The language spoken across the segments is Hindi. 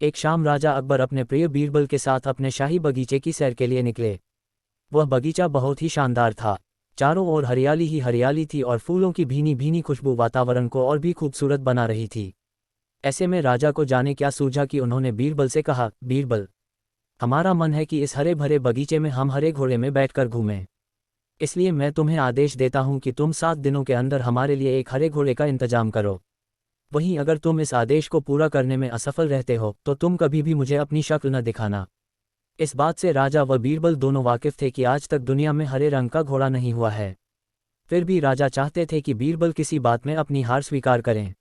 एक शाम राजा अकबर अपने प्रिय बीरबल के साथ अपने शाही बगीचे की सैर के लिए निकले। वह बगीचा बहुत ही शानदार था। चारों ओर हरियाली ही हरियाली थी और फूलों की भीनी भीनी खुशबू वातावरण को और भी खूबसूरत बना रही थी। ऐसे में राजा को जाने क्या सूझा कि उन्होंने बीरबल से कहा, बीरबल, हमारा मन है कि इस हरे भरे बगीचे में हम हरे घोड़े में बैठकर घूमें। इसलिए मैं तुम्हें आदेश देता हूं कि तुम 7 दिनों के अंदर हमारे लिए एक हरे घोड़े का इंतजाम करो। वहीं अगर तुम इस आदेश को पूरा करने में असफल रहते हो तो तुम कभी भी मुझे अपनी शक्ल न दिखाना। इस बात से राजा व बीरबल दोनों वाकिफ थे कि आज तक दुनिया में हरे रंग का घोड़ा नहीं हुआ है। फिर भी राजा चाहते थे कि बीरबल किसी बात में अपनी हार स्वीकार करें।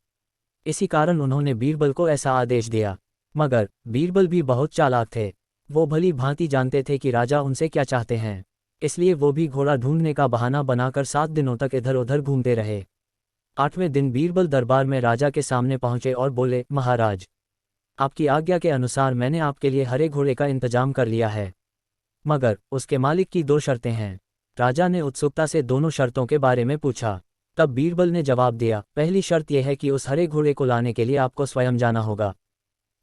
इसी कारण उन्होंने बीरबल को ऐसा आदेश दिया। मगर बीरबल भी बहुत चालाक थे। वो भली भांति जानते थे कि राजा उनसे क्या चाहते हैं। इसलिए वो भी घोड़ा ढूंढने का बहाना बनाकर 7 दिनों तक इधर उधर घूमते रहे। 8वें दिन बीरबल दरबार में राजा के सामने पहुंचे और बोले, महाराज, आपकी आज्ञा के अनुसार मैंने आपके लिए हरे घोड़े का इंतजाम कर लिया है, मगर उसके मालिक की 2 शर्तें हैं। राजा ने उत्सुकता से दोनों शर्तों के बारे में पूछा। तब बीरबल ने जवाब दिया, पहली शर्त यह है कि उस हरे घोड़े को लाने के लिए आपको स्वयं जाना होगा।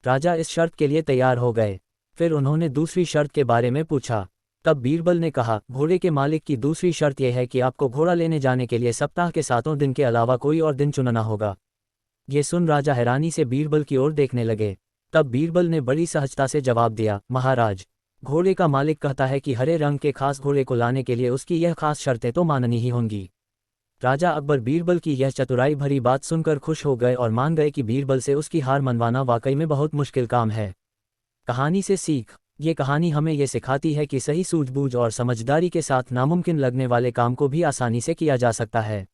राजा इस शर्त के लिए तैयार हो गए। फिर उन्होंने दूसरी शर्त के बारे में पूछा। तब बीरबल ने कहा, घोड़े के मालिक की दूसरी शर्त यह है कि आपको घोड़ा लेने जाने के लिए सप्ताह के 7 दिन के अलावा कोई और दिन चुनना होगा। ये सुन राजा हैरानी से बीरबल की ओर देखने लगे। तब बीरबल ने बड़ी सहजता से जवाब दिया, महाराज, घोड़े का मालिक कहता है कि हरे रंग के खास घोड़े को लाने के लिए उसकी यह खास शर्तें तो माननी ही होंगी। राजा अकबर बीरबल की यह चतुराई भरी बात सुनकर खुश हो गए और मान गए कि बीरबल से उसकी हार मनवाना वाकई में बहुत मुश्किल काम है। कहानी से सीख। ये कहानी हमें ये सिखाती है कि सही सूझबूझ और समझदारी के साथ नामुमकिन लगने वाले काम को भी आसानी से किया जा सकता है।